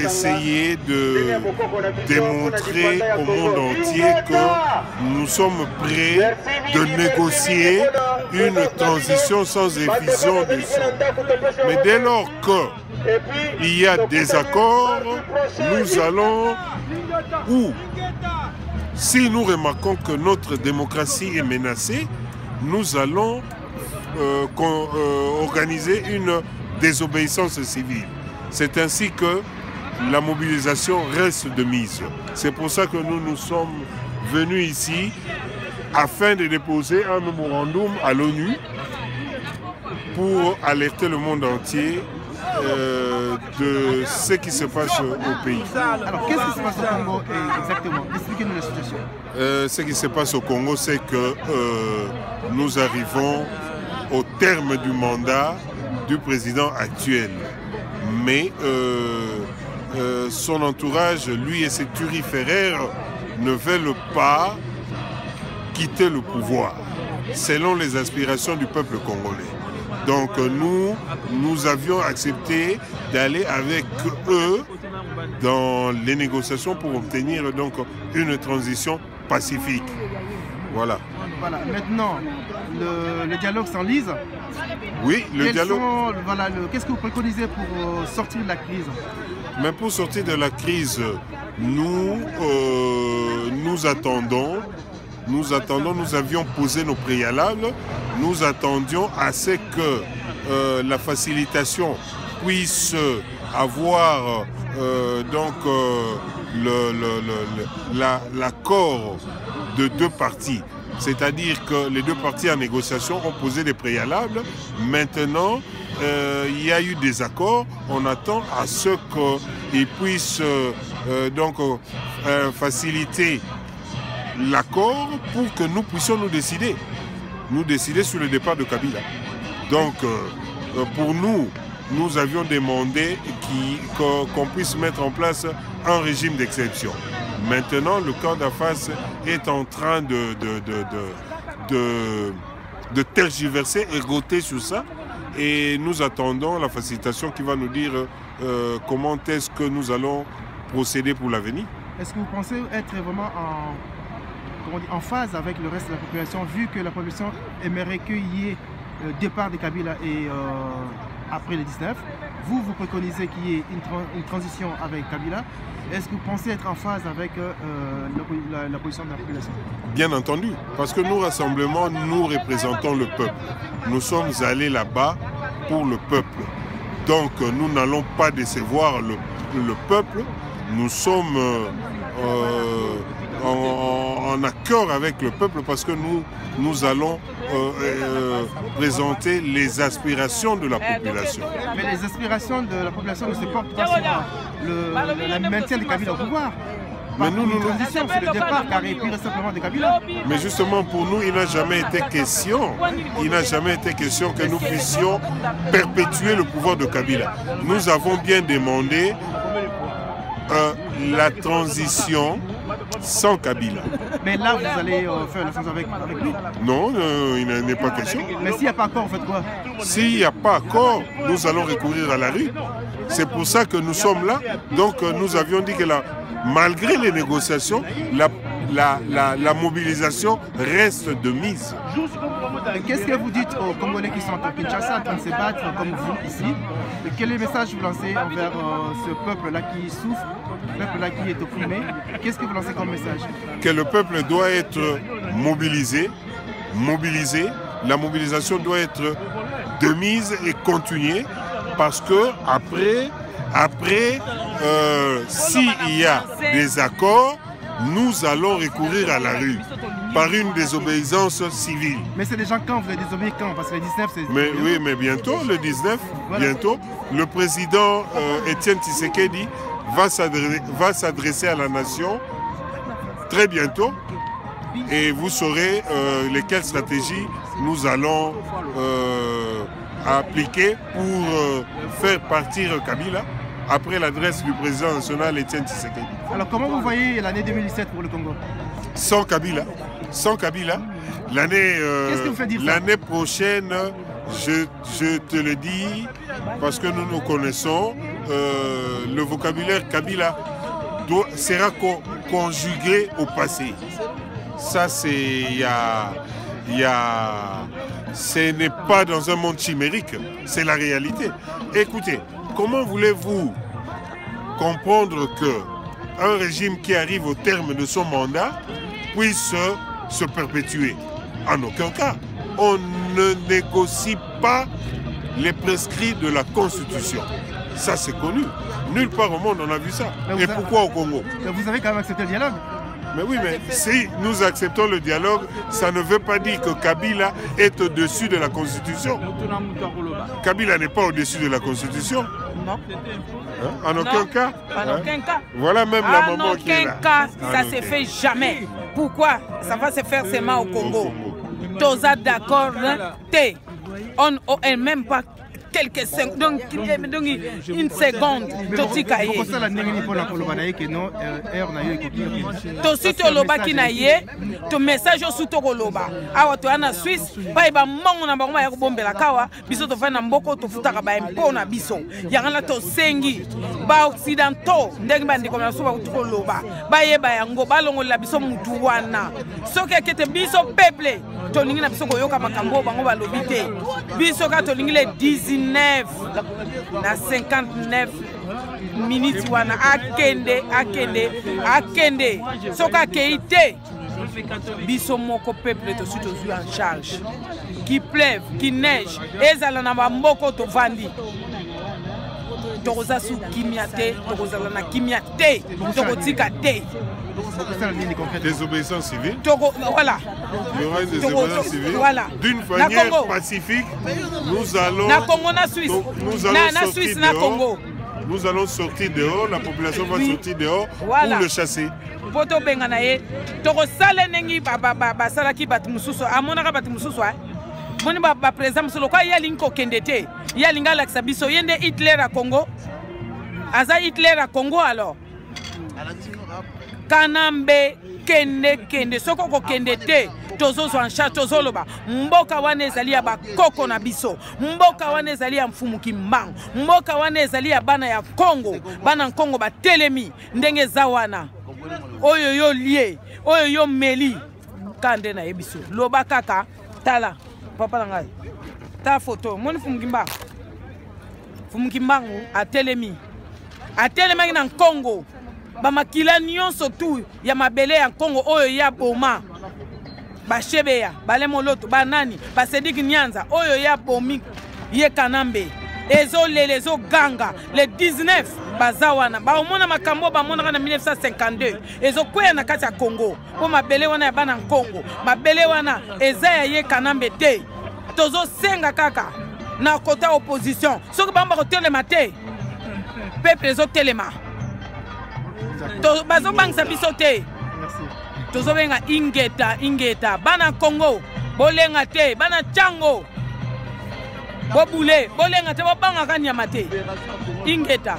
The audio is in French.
essayer de démontrer au monde entier que nous sommes prêts de négocier une transition sans effusion de sang. Mais dès lors qu'il y a des accords, nous allons où, si nous remarquons que notre démocratie est menacée, nous allons organiser une désobéissance civile. C'est ainsi que la mobilisation reste de mise. C'est pour ça que nous sommes venus ici afin de déposer un mémorandum à l'ONU pour alerter le monde entier de ce qui se passe au pays. Alors, qu'est-ce qui se passe au Congo exactement? Expliquez-nous la situation. Ce qui se passe au Congo, c'est que nous arrivons au terme du mandat du président actuel. Mais son entourage, lui et ses turiféraires, ne veulent pas quitter le pouvoir, selon les aspirations du peuple congolais. Donc nous avions accepté d'aller avec eux dans les négociations pour obtenir donc une transition pacifique. Voilà. Voilà. Maintenant, le dialogue s'enlise. Oui, le dialogue. Qu'est-ce que vous préconisez pour sortir de la crise? Mais pour sortir de la crise, nous attendons. Nous avions posé nos préalables, nous attendions à ce que la facilitation puisse avoir l'accord de deux parties. C'est-à-dire que les deux parties en négociation ont posé des préalables. Maintenant, il y a eu des accords. On attend à ce qu'ils puissent faciliter l'accord pour que nous puissions nous décider sur le départ de Kabila. Donc, pour nous avions demandé qu'on puisse mettre en place un régime d'exception. Maintenant, le camp d'Afas est en train de tergiverser et roter sur ça. Et nous attendons la facilitation qui va nous dire comment est-ce que nous allons procéder pour l'avenir. Est-ce que vous pensez être vraiment en phase avec le reste de la population, vu que la population aimerait qu'il y ait le départ de Kabila et après le 19, vous préconisez qu'il y ait une transition avec Kabila. Est-ce que vous pensez être en phase avec la position de la population? Bien entendu, parce que nous, rassemblement, nous représentons le peuple. Nous sommes allés là-bas pour le peuple. Donc nous n'allons pas décevoir le peuple. Nous sommes en accord avec le peuple parce que nous allons présenter les aspirations de la population. Mais les aspirations de la population ne se portent pas sur le maintien de Kabila au pouvoir. Mais nous, transition, c'est le départ carré pur et simplement de Kabila. Mais justement, pour nous, il n'a jamais été question. Il n'a jamais été question que nous puissions perpétuer le pouvoir de Kabila. Nous avons bien demandé la transition sans Kabila. Mais là, vous allez faire la chose avec lui? Non, il n'est pas question. Mais s'il n'y a pas accord, vous faites quoi? S'il n'y a pas accord, nous allons recourir à la rue. C'est pour ça que nous sommes là. Donc nous avions dit que malgré les négociations, la mobilisation reste de mise. Qu'est-ce que vous dites aux Congolais qui sont à Kinshasa en train de se battre comme vous ici? Et quel est le message que vous lancez envers ce peuple-là qui souffre, ce peuple-là qui est opprimé? Qu'est-ce que vous lancez comme message? Que le peuple doit être mobilisé. La mobilisation doit être de mise et continuée parce que après s'il y a des accords, nous allons recourir à la rue par une désobéissance civile. Mais c'est des gens quand vous allez désobéir quand? Parce que le 19 c'est... Oui, mais bientôt, le 19, voilà. Bientôt, le président Etienne Tshisekedi va s'adresser à la nation très bientôt et vous saurez lesquelles stratégies nous allons appliquer pour faire partir Kabila après l'adresse du président national Etienne Tshisekedi. Alors comment vous voyez l'année 2017 pour le Congo? Sans Kabila. L'année prochaine, je te le dis, parce que nous nous connaissons, le vocabulaire Kabila sera conjugué au passé. Ça, c'est... ce n'est pas dans un monde chimérique, c'est la réalité. Écoutez, comment voulez-vous comprendre qu'un régime qui arrive au terme de son mandat puisse se perpétuer? En aucun cas. On ne négocie pas les prescrits de la Constitution. Ça, c'est connu. Nulle part au monde on a vu ça. Et pourquoi au Congo? Vous avez quand même accepté le dialogue? Mais oui, mais si nous acceptons le dialogue, ça ne veut pas dire que Kabila est au-dessus de la Constitution. Kabila n'est pas au-dessus de la Constitution. Non. Hein? En aucun cas. En aucun cas. Voilà même la maman qui est là. En aucun cas, ça ne se fait jamais. Pourquoi? Ça va se faire seulement au Congo. Tous d'accord, on n'est même pas quelques secondes, donc une seconde. Tosi toloba kinaye, to message au suto koloba. Awa to ana Suisse, ba iba mongo na bango ya kobombela kawa, biso to fana mboko to futaka ba impo na biso. Yangala to sengi, ba occidentaux, ndenge bandi comme na so ba koloba. Ba yeba yango balongo la biso mutu wana. Soki kete biso peuple, to ningi na biso koyoka makambo bango ba lobite. Biso ka to ningi le 19 na 59 minutes wana akende soka keite biso moko peuple to suite en charge qui pleuve qui neige ezala na bamboko to vandi tokoza su kimia te tokozala na kimia te tokotika te. Désobéissance civile. Voilà. Il y aura une désobéissance civile. Voilà. D'une manière pacifique, nous allons. Na Congo, na Suisse. Nous allons sortir dehors. La population va sortir dehors pour le chasser. Poto benga na ye. Toko sale nengi ba salaki bat mususu. Amona ka bat mususu. Boni ba président mususu ko ya linko kendete. Ya linga la biso yende Hitler à Congo. Aza Hitler à Congo alors. Kanambe kende soko ko kende te tozo so en chat tozo loba mboka wana ezali ya bakoko na biso mboka wana ezali ya mfumu kimbango mboka wana ezali ya bana ya Congo bana Congo batelemi ndenge za wana oyo yo lie oyo yo meli kande na yebiso loba kaka tala papa ngai ta photo moni mfumu kimbango atelemi na Congo bamakila nyonso tu ya mabele ya Congo oyo ya boma bashebeya bale moloto banani basediki nyanza oyo ya bomi ye kanambe ezo ganga le 19 bazawana baomona makambo bamona na 1952 ezo kwea na kati ya Congo po mabele wana ya bana Congo mabele wana eza ya ye kanambe te tozo senga kaka na kota opposition soki bamba ko telema te peuple ezo telema bazo bangisa biso te tozo benga ingeta bana Congo bolenga te bana Chango bobule bolenga te bobanga kanyama te ingeta